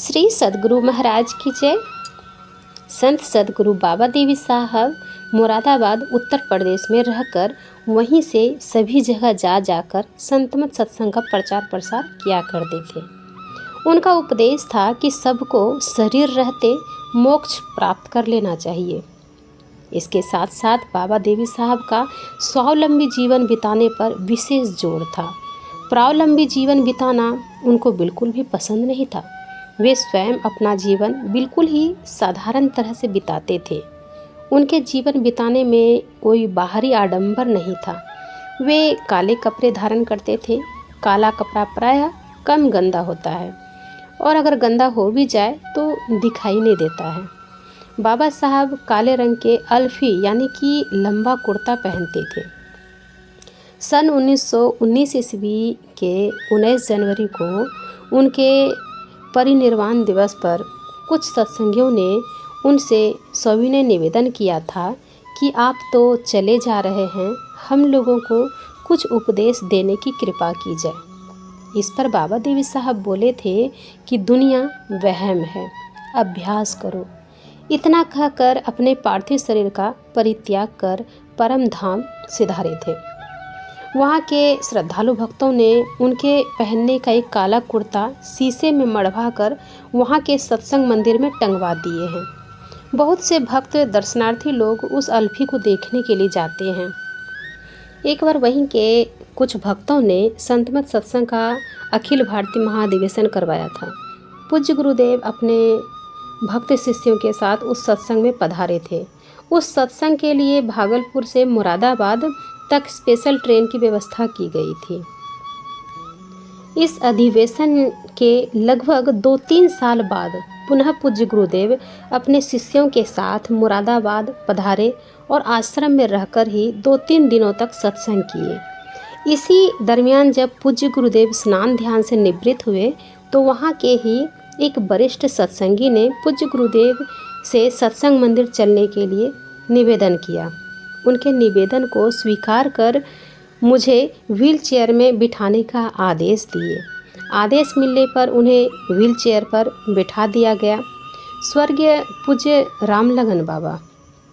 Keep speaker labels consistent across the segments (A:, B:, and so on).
A: श्री सद्गुरु महाराज की जय। संत सद्गुरु बाबा देवी साहब मुरादाबाद उत्तर प्रदेश में रहकर वहीं से सभी जगह जा जाकर संतमत सत्संग का प्रचार प्रसार किया करते थे। उनका उपदेश था कि सबको शरीर रहते मोक्ष प्राप्त कर लेना चाहिए। इसके साथ साथ बाबा देवी साहब का स्वावलंबी जीवन बिताने पर विशेष जोर था। प्रावलंबी जीवन बिताना उनको बिल्कुल भी पसंद नहीं था। वे स्वयं अपना जीवन बिल्कुल ही साधारण तरह से बिताते थे। उनके जीवन बिताने में कोई बाहरी आडंबर नहीं था। वे काले कपड़े धारण करते थे। काला कपड़ा प्रायः कम गंदा होता है और अगर गंदा हो भी जाए तो दिखाई नहीं देता है। बाबा साहब काले रंग के अल्फी यानी कि लंबा कुर्ता पहनते थे। सन 1919 ईस्वी के 19 जनवरी को उनके परिनिर्वाण दिवस पर कुछ सत्संगियों ने उनसे सविनय निवेदन किया था कि आप तो चले जा रहे हैं, हम लोगों को कुछ उपदेश देने की कृपा की जाए। इस पर बाबा देवी साहब बोले थे कि दुनिया वहम है, अभ्यास करो। इतना कहकर अपने पार्थिव शरीर का परित्याग कर परम धाम सिधारे थे। वहाँ के श्रद्धालु भक्तों ने उनके पहनने का एक काला कुर्ता शीशे में मढ़वा कर वहाँ के सत्संग मंदिर में टंगवा दिए हैं। बहुत से भक्त दर्शनार्थी लोग उस अल्फी को देखने के लिए जाते हैं। एक बार वहीं के कुछ भक्तों ने संतमत सत्संग का अखिल भारतीय महाधिवेशन करवाया था। पूज्य गुरुदेव अपने भक्त शिष्यों के साथ उस सत्संग में पधारे थे। उस सत्संग के लिए भागलपुर से मुरादाबाद तक स्पेशल ट्रेन की व्यवस्था की गई थी। इस अधिवेशन के लगभग 2-3 साल बाद पुनः पूज्य गुरुदेव अपने शिष्यों के साथ मुरादाबाद पधारे और आश्रम में रहकर ही 2-3 दिनों तक सत्संग किए। इसी दरमियान जब पूज्य गुरुदेव स्नान ध्यान से निवृत्त हुए तो वहाँ के ही एक वरिष्ठ सत्संगी ने पूज्य गुरुदेव से सत्संग मंदिर चलने के लिए निवेदन किया। उनके निवेदन को स्वीकार कर मुझे व्हील चेयर में बिठाने का आदेश दिए। आदेश मिलने पर उन्हें व्हील चेयर पर बिठा दिया गया। स्वर्गीय पूज्य रामलगन बाबा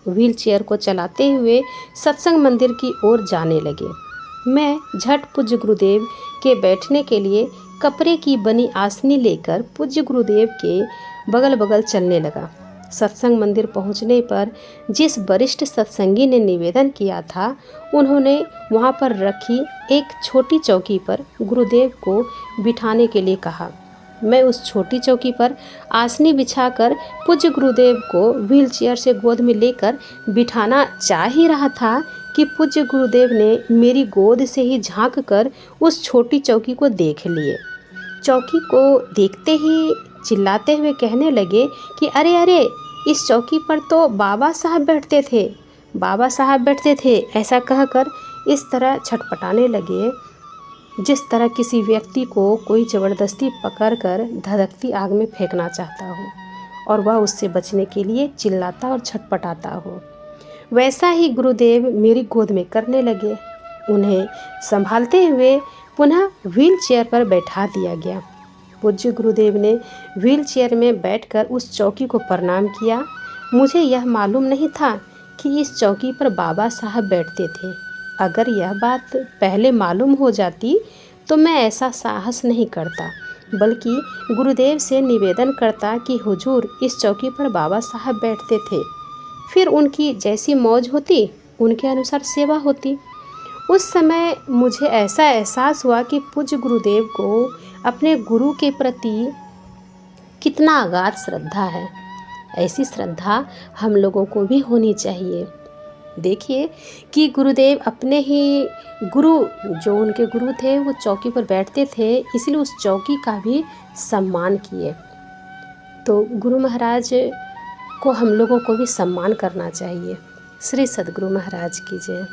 A: व्हील चेयर को चलाते हुए सत्संग मंदिर की ओर जाने लगे। मैं झट पूज्य गुरुदेव के बैठने के लिए कपड़े की बनी आसनी लेकर पूज्य गुरुदेव के बगल बगल चलने लगा। सत्संग मंदिर पहुंचने पर जिस वरिष्ठ सत्संगी ने निवेदन किया था, उन्होंने वहां पर रखी एक छोटी चौकी पर गुरुदेव को बिठाने के लिए कहा। मैं उस छोटी चौकी पर आसनी बिछाकर पूज्य गुरुदेव को व्हील चेयर से गोद में लेकर बिठाना चाह ही रहा था कि पूज्य गुरुदेव ने मेरी गोद से ही झांक कर उस छोटी चौकी को देख लिए। चौकी को देखते ही चिल्लाते हुए कहने लगे कि अरे अरे, इस चौकी पर तो बाबा साहब बैठते थे, बाबा साहब बैठते थे। ऐसा कहकर इस तरह छटपटाने लगे जिस तरह किसी व्यक्ति को कोई ज़बरदस्ती पकड़कर धधकती आग में फेंकना चाहता हो और वह उससे बचने के लिए चिल्लाता और छटपटाता हो। वैसा ही गुरुदेव मेरी गोद में करने लगे। उन्हें संभालते हुए पुनः व्हील चेयर पर बैठा दिया गया। पूज्य गुरुदेव ने व्हील चेयर में बैठकर उस चौकी को प्रणाम किया। मुझे यह मालूम नहीं था कि इस चौकी पर बाबा साहब बैठते थे। अगर यह बात पहले मालूम हो जाती तो मैं ऐसा साहस नहीं करता, बल्कि गुरुदेव से निवेदन करता कि हुजूर, इस चौकी पर बाबा साहब बैठते थे। फिर उनकी जैसी मौज होती, उनके अनुसार सेवा होती। उस समय मुझे ऐसा एहसास हुआ कि पूज्य गुरुदेव को अपने गुरु के प्रति कितना अगाध श्रद्धा है। ऐसी श्रद्धा हम लोगों को भी होनी चाहिए। देखिए कि गुरुदेव अपने ही गुरु, जो उनके गुरु थे, वो चौकी पर बैठते थे, इसलिए उस चौकी का भी सम्मान किए। तो गुरु महाराज को हम लोगों को भी सम्मान करना चाहिए। श्री सद्गुरु महाराज की जय।